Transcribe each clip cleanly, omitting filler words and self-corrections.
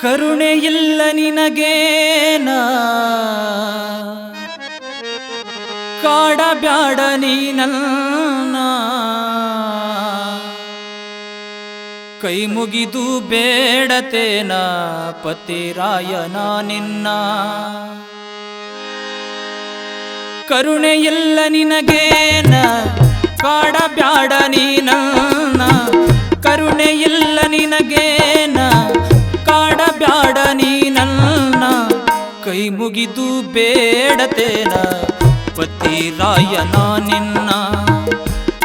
ಕರುಣೆ ಇಲ್ಲ ನಿನಗೇನ ಕಾಡಬ್ಯಾಡ ನೀನನ್ನ ಕೈ ಮುಗಿದು ಬೇಡತೇನ ಪತಿರಾಯನ ನಿನ್ನ ಕರುಣೆ ಇಲ್ಲ ನಿನಗೇನ ಕಾಡಬ್ಯಾಡ ನೀನನ್ನ ಕರುಣೆ ಇಲ್ಲ ನಿನಗೇನ ಕಾಡಬ್ಯಾಡ ನೀನನ್ನ ಕೈ ಮುಗಿದು ಬೇಡತೇನ ಪತಿರಾಯನ ನಿನ್ನ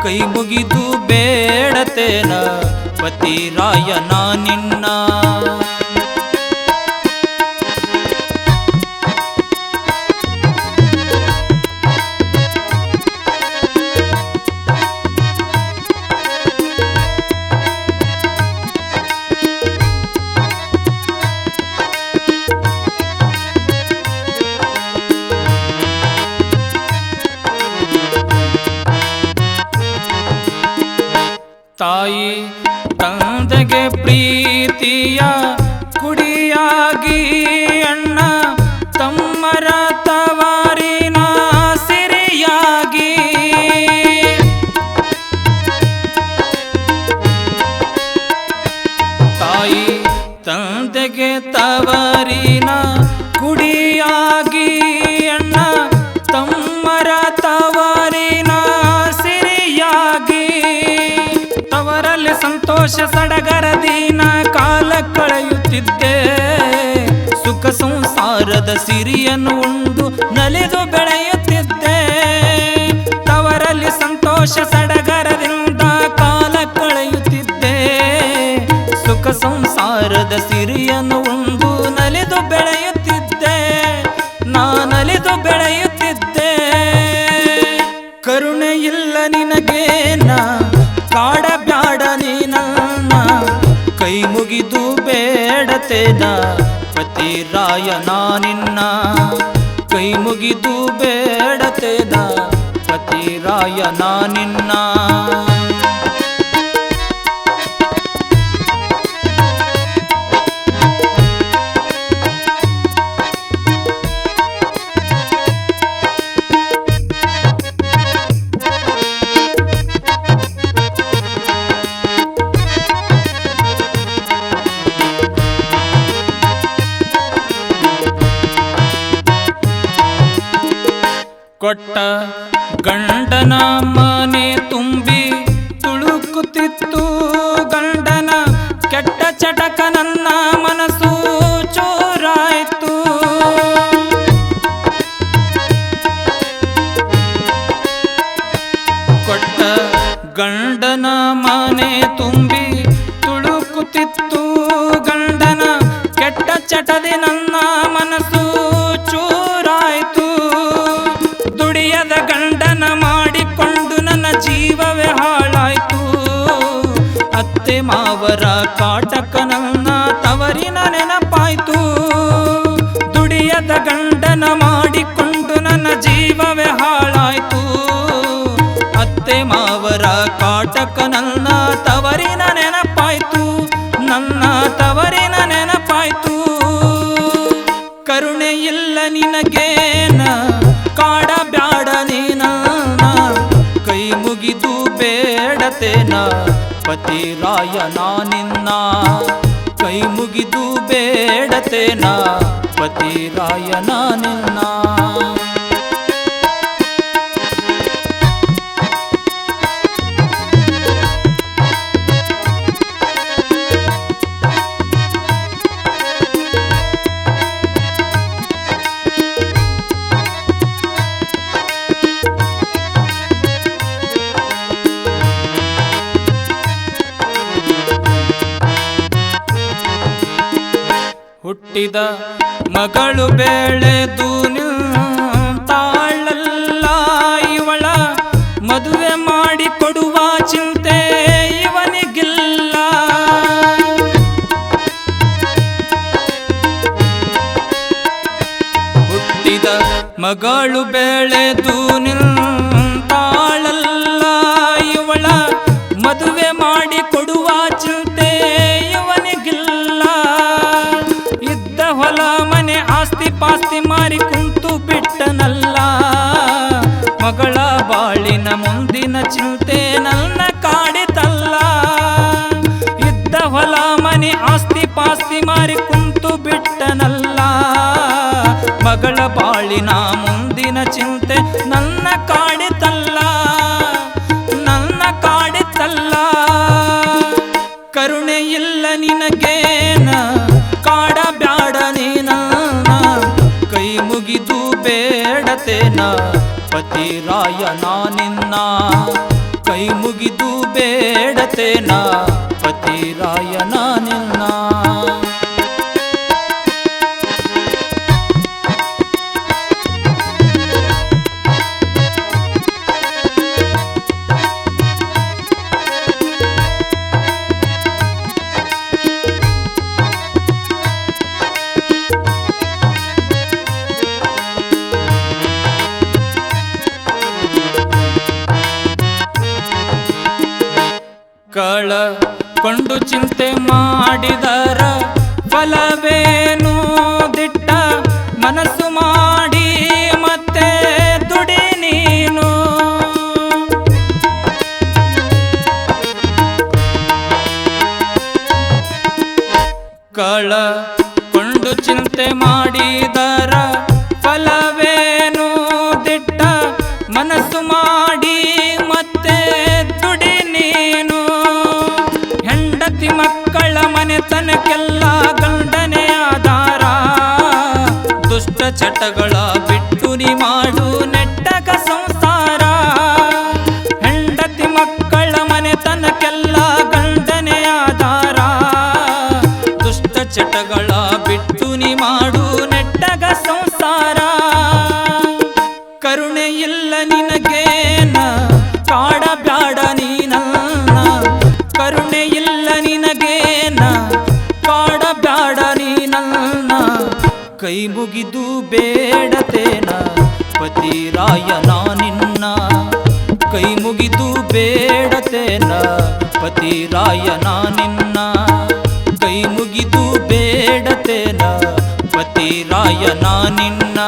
ಕೈ ಮುಗಿದು ಬೇಡತೇನ ಪತಿರಾಯನ ನಿನ್ನ ತಾಯಿ ತಂದೆಗೆ ಪ್ರೀತಿಯ ಕುಡಿಯಾಗಿ ಅಣ್ಣ ತಮ್ಮರ ತವರಿನ ಸಿರಿಯಾಗಿ ತಾಯಿ ತಂದೆಗೆ ತವರಿನ ಕುಡಿಯಾಗಿ ಅಣ್ಣ ತಮ್ಮರ ತವರಿನ ಸಿರಿಯಾಗಿ ತವರಲ್ಲಿ ಸಂತೋಷ ಸಡಗರದಿನ ಕಾಲ ಕಳೆಯುತ್ತಿದ್ದೆ ಸುಖ ಸಂಸಾರದ ಸಿರಿಯನ್ನು ಉಂಡು ನಲಿದು ಬೆಳೆಯುತ್ತಿದ್ದೆ ತವರಲ್ಲಿ ಸಂತೋಷ ಸಡಗರದಿಂದ ಕಾಲ ಕಳೆಯುತ್ತಿದ್ದೆ ಸುಖ ಸಂಸಾರದ ಸಿರಿಯನ್ನು ಉಂಡು ನಲಿದು ಬೆಳೆಯುತ್ತಿದ್ದೆ ನಲಿದು ಬೆಳೆಯುತ್ತಿದ್ದೆ ಕರುಣೆ ಇಲ್ಲ ನಿನಗೇನ ಕಾಡಬ್ಯಾಡ ನೀನನ್ನ ಕೈ ಮುಗಿದು ಬೇಡತೇನ ಪತಿರಾಯನ ನಿನ್ನ ಕೈ ಮುಗಿದು ಬೇಡತೇನ ಪತಿರಾಯನ ನಿನ್ನ ಕೊಟ್ಟ ಗಂಡನ ಮನೆ ತುಂಬಿ ತುಳುಕುತ್ತಿತ್ತು ಗಂಡನ ಕೆಟ್ಟ ಚಟಕ ನನ್ನ ಮನಸ್ಸು ಚೋರಾಯ್ತು ಕೊಟ್ಟ ಗಂಡನ ಮನೆ ತುಂಬಿ ತುಳುಕುತ್ತಿತ್ತು ಗಂಡನ ಕೆಟ್ಟ ಚಟದೆ ನನ್ನ ಮನಸ್ಸು ಚೋರಾಯ್ತು ದುಡಿಯದ ಗಂಡನ ಮಾಡಿಕೊಂಡು ನನ್ನ ಜೀವವೇ ಹಾಳಾಯ್ತು ಅತ್ತೆ ಮಾವರ ಕಾಟಕ ನನ್ನ ತವರಿನ ನೆನಪಾಯ್ತು ದುಡಿಯದ ಗಂಡನ ಮಾಡಿಕೊಂಡು ನನ್ನ ಜೀವವೇ ಹಾಳಾಯ್ತು ಅತ್ತೆ ಮಾವರ ಕಾಟಕ ನನ್ನ ತವರಿನ ನೆನಪಾಯ್ತು ನನ್ನ ತವರಿನ ನೆನಪಾಯ್ತು ಕರುಣೆ ಇಲ್ಲ ನಿನಗೇನ ಕಾಡಬ್ಯಾಡ ನೀನನ್ನ ಕೈ ಮುಗಿದು ಬೇಡತೇನ ಪತಿರಾಯನ ನಿನ್ನ ಕೈ ಮುಗಿದು ಬೇಡತೇನ ಪತಿರಾಯನ ನಿನ್ನ ಹುಟ್ಟಿದ ಮಗಳು ಬೆಳೆದು ನಿಂತಾಳಲ್ಲ ಇವಳ ಮದುವೆ ಮಾಡಿ ಕೊಡುವ ಚಿಂತೆ ಇವನಿಗಿಲ್ಲ ಹುಟ್ಟಿದ ಮಗಳು ಬೆಳೆದು ನಿಂತಾಳಲ್ಲ ಇವಳ ಮದುವೆ ಮಾಡಿ ಕೊಡುವ ಚಿಂತೆ ಇವನಿಗಿಲ್ಲ ಮನೆ ಆಸ್ತಿ ಪಾಸ್ತಿ ಮಾರಿ ಕುಂತು ಬಿಟ್ಟನಲ್ಲ. ಮಗಳ ಬಾಳಿನ ಮುಂದಿನ ಚಿಂತೆ ನನ್ನ ಕಾಡಿತಲ್ಲ, ನನ್ನ ಕಾಡಿತಲ್ಲ. ಕರುಣೆ ಇಲ್ಲ ನಿನಗೇನ ಕಾಡಬ್ಯಾಡ ನೀನನ್ನ, ಕೈ ಮುಗಿದು ಬೇಡತೇನ ಪತಿರಾಯನ ನಿನ್ನ, ಕೈ ಮುಗಿದು ಬೇಡತೇನ ಪತಿರಾಯನ ನಿನ್ನ. ಕಳಕೊಂಡು ಚಿಂತೆ ಮಾಡಿದರ ಫಲವೇನು, ದಿಟ್ಟ ಮನಸ್ಸು ಮಾಡಿ ಮತ್ತೆ ದುಡಿ ನೀನು. ಕಳಕೊಂಡು ಚಿಂತೆ ಮಾಡಿದರ ಫಲವೇನು, ದಿಟ್ಟ ಮನಸ್ಸು ಮಾಡಿ ಮತ್ತೆ ದುಡಿ ನೀನು. ಹೆಂಡತಿ ಮಕ್ಕಳ ಮನೆತನಕ್ಕೆಲ್ಲ ಗಂಡನೇ ಆಧಾರ, ದುಷ್ಟ ಚಟಗಳ ಬಿಟ್ಟು ನೀ ಮಾಡು ನೆಟ್ಟಗ ಸಂಸಾರ. ಹೆಂಡತಿ ಮಕ್ಕಳ ಮನೆತನಕ್ಕೆಲ್ಲ ಗಂಡನೇ ಆಧಾರ, ದುಷ್ಟ ಚಟಗಳ ಬಿಟ್ಟು ನೀ ಮಾಡು ನೆಟ್ಟಗ ಸಂಸಾರ. ಕರುಣೆ ಇಲ್ಲ ನಿನಗೇನ ಕಾಡಬ್ಯಾಡ ನೀನನ್ನ, ಕರುಣೆ ಇಲ್ಲ ನಿನಗೇನ ಕಾಡಬ್ಯಾಡ ನೀನನ್ನ, ಕೈ ಮುಗಿದು ಬೇಡತೇನ ಪತಿರಾಯನ ನಿನ್ನ, ಕೈ ಮುಗಿದು ಬೇಡತೇನ ಪತಿರಾಯನ ನಿನ್ನ, ಕೈ ಮುಗಿದು ಬೇಡತೇನ ಪತಿರಾಯನ ನಿನ್ನ.